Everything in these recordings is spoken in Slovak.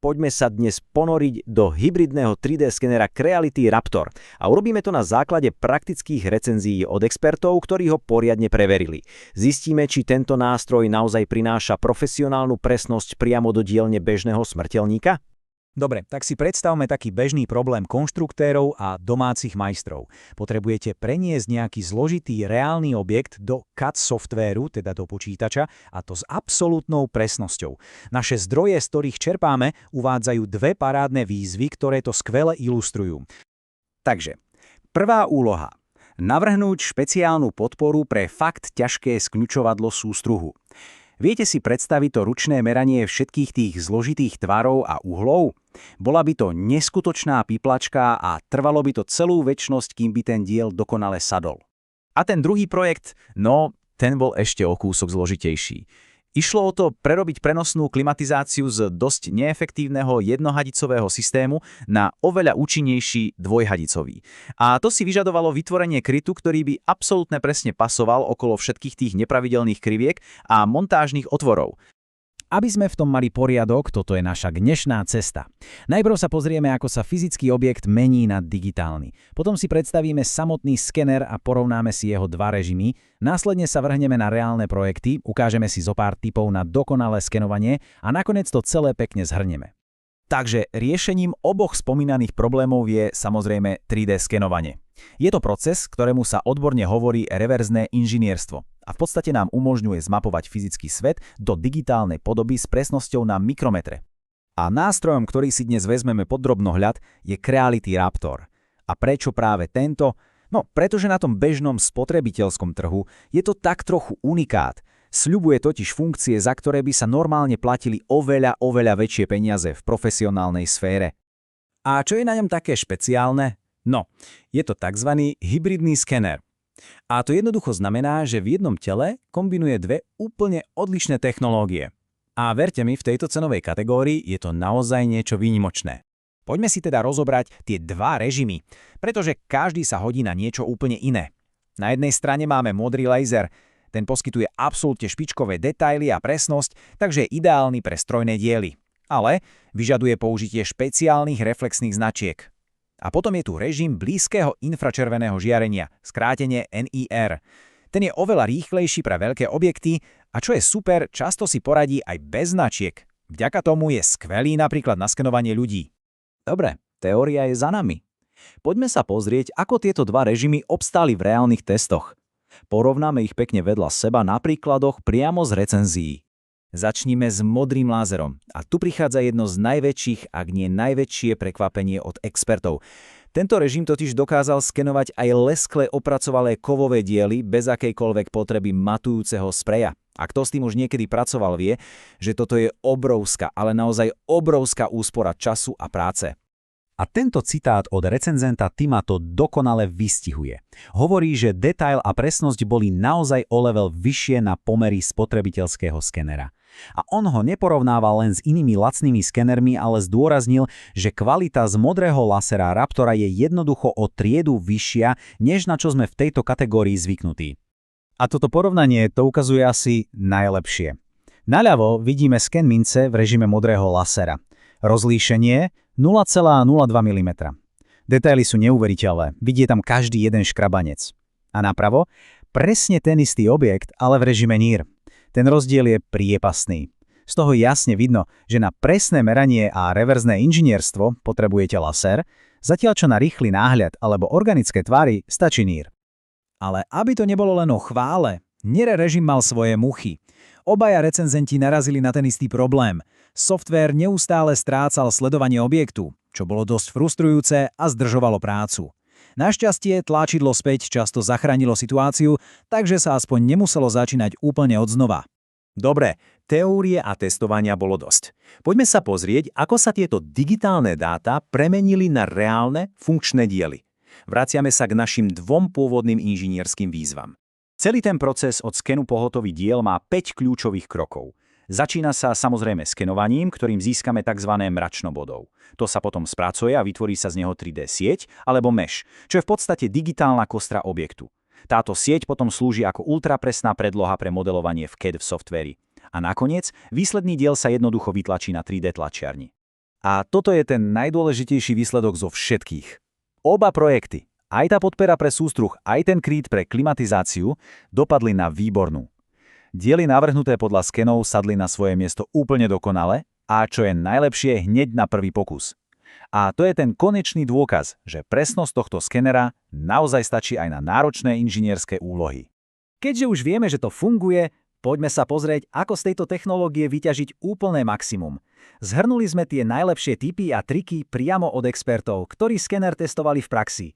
poďme sa dnes ponoriť do hybridného 3D skenera Creality Raptor a urobíme to na základe praktických recenzií od expertov, ktorí ho poriadne preverili. Zistíme, či tento nástroj naozaj prináša profesionálnu presnosť priamo do dielne bežného smrteľníka? Dobre, tak si predstavme taký bežný problém konštruktérov a domácich majstrov. Potrebujete preniesť nejaký zložitý reálny objekt do CAD softvéru, teda do počítača, a to s absolútnou presnosťou. Naše zdroje, z ktorých čerpáme, uvádzajú dve parádne výzvy, ktoré to skvele ilustrujú. Takže, prvá úloha. Navrhnúť špeciálnu podporu pre fakt ťažké skľučovadlo sústruhu. Viete si predstaviť to ručné meranie všetkých tých zložitých tvarov a uhlov? Bola by to neskutočná piplačka a trvalo by to celú večnosť, kým by ten diel dokonale sadol. A ten druhý projekt, no, ten bol ešte o kúsok zložitejší. Išlo o to prerobiť prenosnú klimatizáciu z dosť neefektívneho jednohadicového systému na oveľa účinnejší dvojhadicový. A to si vyžadovalo vytvorenie krytu, ktorý by absolútne presne pasoval okolo všetkých tých nepravidelných kriviek a montážnych otvorov. Aby sme v tom mali poriadok, toto je naša dnešná cesta. Najprv sa pozrieme, ako sa fyzický objekt mení na digitálny. Potom si predstavíme samotný skener a porovnáme si jeho dva režimy. Následne sa vrhneme na reálne projekty, ukážeme si zo pár tipov na dokonalé skenovanie a nakoniec to celé pekne zhrnieme. Takže riešením oboch spomínaných problémov je samozrejme 3D skenovanie. Je to proces, ktorému sa odborne hovorí reverzné inžinierstvo a v podstate nám umožňuje zmapovať fyzický svet do digitálnej podoby s presnosťou na mikrometre. A nástrojom, ktorý si dnes vezmeme pod drobnohľad, je Creality Raptor. A prečo práve tento? No, pretože na tom bežnom spotrebiteľskom trhu je to tak trochu unikát. Sľubuje totiž funkcie, za ktoré by sa normálne platili oveľa väčšie peniaze v profesionálnej sfére. A čo je na ňom také špeciálne? No, je to tzv. Hybridný skener. A to jednoducho znamená, že v jednom tele kombinuje dve úplne odlišné technológie. A verte mi, v tejto cenovej kategórii je to naozaj niečo výnimočné. Poďme si teda rozobrať tie dva režimy, pretože každý sa hodí na niečo úplne iné. Na jednej strane máme modrý laser. Ten poskytuje absolútne špičkové detaily a presnosť, takže je ideálny pre strojné diely. Ale vyžaduje použitie špeciálnych reflexných značiek. A potom je tu režim blízkeho infračerveného žiarenia, skrátene NIR. Ten je oveľa rýchlejší pre veľké objekty a čo je super, často si poradí aj bez značiek. Vďaka tomu je skvelý napríklad na skenovanie ľudí. Dobre, teória je za nami. Poďme sa pozrieť, ako tieto dva režimy obstáli v reálnych testoch. Porovnáme ich pekne vedľa seba na príkladoch priamo z recenzií. Začnime s modrým lázerom. A tu prichádza jedno z najväčších, ak nie najväčšie prekvapenie od expertov. Tento režim totiž dokázal skenovať aj lesklé opracovalé kovové diely bez akejkoľvek potreby matujúceho spreja. A kto s tým už niekedy pracoval, vie, že toto je obrovská, ale naozaj obrovská úspora času a práce. A tento citát od recenzenta Tima to dokonale vystihuje. Hovorí, že detail a presnosť boli naozaj o level vyššie na pomery spotrebiteľského skenera. A on ho neporovnával len s inými lacnými skenermi, ale zdôraznil, že kvalita z modrého lasera Raptora je jednoducho o triedu vyššia, než na čo sme v tejto kategórii zvyknutí. A toto porovnanie to ukazuje asi najlepšie. Naľavo vidíme sken mince v režime modrého lasera. Rozlíšenie 0,02 mm. Detaily sú neuveriteľné, vidie tam každý jeden škrabanec. A napravo presne ten istý objekt, ale v režime NIR. Ten rozdiel je priepastný. Z toho jasne vidno, že na presné meranie a reverzné inžinierstvo potrebujete laser, zatiaľ čo na rýchly náhľad alebo organické tvary stačí NIR. Ale aby to nebolo len o chvále, NIR režim mal svoje muchy. Obaja recenzenti narazili na ten istý problém. Softvér neustále strácal sledovanie objektu, čo bolo dosť frustrujúce a zdržovalo prácu. Našťastie tlačidlo späť často zachránilo situáciu, takže sa aspoň nemuselo začínať úplne odznova. Dobre, teórie a testovania bolo dosť. Poďme sa pozrieť, ako sa tieto digitálne dáta premenili na reálne, funkčné diely. Vraciame sa k našim dvom pôvodným inžinierským výzvam. Celý ten proces od skenu po hotový diel má 5 kľúčových krokov. Začína sa samozrejme skenovaním, ktorým získame tzv. Mračno bodov. To sa potom spracuje a vytvorí sa z neho 3D sieť alebo mesh, čo je v podstate digitálna kostra objektu. Táto sieť potom slúži ako ultrapresná predloha pre modelovanie v CAD v softvéri. A nakoniec výsledný diel sa jednoducho vytlačí na 3D tlačiarni. A toto je ten najdôležitejší výsledok zo všetkých. Oba projekty, aj tá podpora pre sústruh, aj ten kryt pre klimatizáciu, dopadli na výbornú. Diely navrhnuté podľa skenov sadli na svoje miesto úplne dokonale a čo je najlepšie, hneď na prvý pokus. A to je ten konečný dôkaz, že presnosť tohto skenera naozaj stačí aj na náročné inžinierské úlohy. Keďže už vieme, že to funguje, poďme sa pozrieť, ako z tejto technológie vyťažiť úplné maximum. Zhrnuli sme tie najlepšie tipy a triky priamo od expertov, ktorí skener testovali v praxi.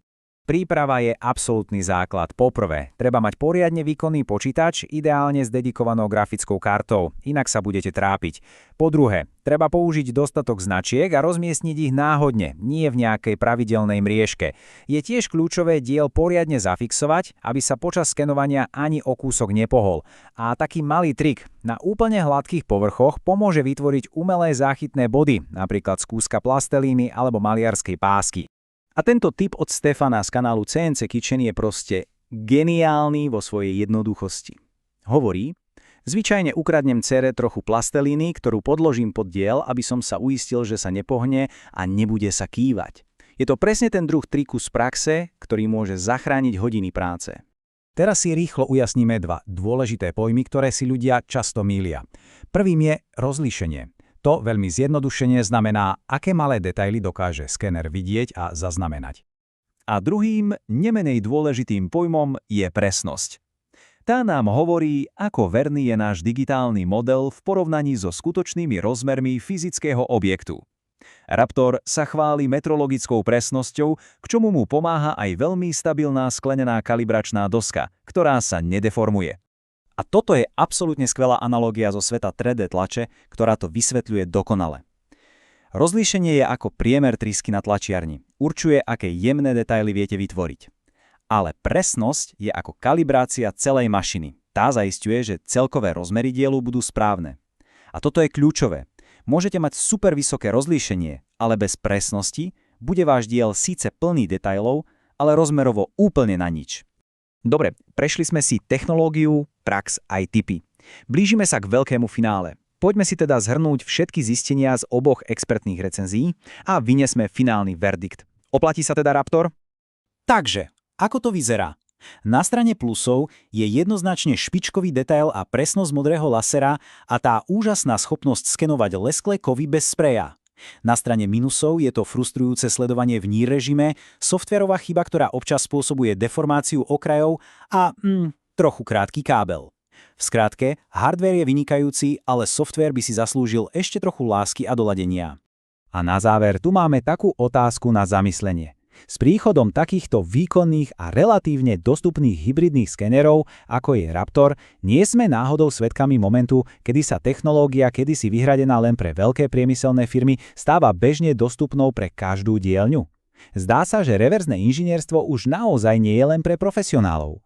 Príprava je absolútny základ. Poprvé, treba mať poriadne výkonný počítač, ideálne s dedikovanou grafickou kartou, inak sa budete trápiť. Po druhé, treba použiť dostatok značiek a rozmiestniť ich náhodne, nie v nejakej pravidelnej mriežke. Je tiež kľúčové diel poriadne zafixovať, aby sa počas skenovania ani o kúsok nepohol. A taký malý trik, na úplne hladkých povrchoch pomôže vytvoriť umelé záchytné body, napríklad z kúska plastelíny alebo maliarskej pásky. A tento tip od Stefana z kanálu CNC Kitchen je proste geniálny vo svojej jednoduchosti. Hovorí, zvyčajne ukradnem dcere trochu plastelíny, ktorú podložím pod diel, aby som sa uistil, že sa nepohne a nebude sa kývať. Je to presne ten druh triku z praxe, ktorý môže zachrániť hodiny práce. Teraz si rýchlo ujasníme dva dôležité pojmy, ktoré si ľudia často mýlia. Prvým je rozlíšenie. To veľmi zjednodušene znamená, aké malé detaily dokáže skener vidieť a zaznamenať. A druhým, nemenej dôležitým pojmom je presnosť. Tá nám hovorí, ako verný je náš digitálny model v porovnaní so skutočnými rozmermi fyzického objektu. Raptor sa chváli metrologickou presnosťou, k čomu mu pomáha aj veľmi stabilná sklenená kalibračná doska, ktorá sa nedeformuje. A toto je absolútne skvelá analogia zo sveta 3D tlače, ktorá to vysvetľuje dokonale. Rozlíšenie je ako priemer trysky na tlačiarni. Určuje, aké jemné detaily viete vytvoriť. Ale presnosť je ako kalibrácia celej mašiny. Tá zaisťuje, že celkové rozmery dielu budú správne. A toto je kľúčové. Môžete mať super vysoké rozlíšenie, ale bez presnosti bude váš diel síce plný detailov, ale rozmerovo úplne na nič. Dobre, prešli sme si technológiu, prax aj tipy. Blížime sa k veľkému finále. Poďme si teda zhrnúť všetky zistenia z oboch expertných recenzií a vyniesme finálny verdikt. Oplatí sa teda Raptor? Takže, ako to vyzerá? Na strane plusov je jednoznačne špičkový detail a presnosť modrého lasera a tá úžasná schopnosť skenovať lesklé kovy bez spreja. Na strane minusov je to frustrujúce sledovanie v NIR režime, softvérová chyba, ktorá občas spôsobuje deformáciu okrajov a trochu krátky kábel. V skratke, hardware je vynikajúci, ale softvér by si zaslúžil ešte trochu lásky a doladenia. A na záver tu máme takú otázku na zamyslenie. S príchodom takýchto výkonných a relatívne dostupných hybridných skenerov, ako je Raptor, nie sme náhodou svedkami momentu, kedy sa technológia kedysi vyhradená len pre veľké priemyselné firmy stáva bežne dostupnou pre každú dielňu. Zdá sa, že reverzné inžinierstvo už naozaj nie je len pre profesionálov.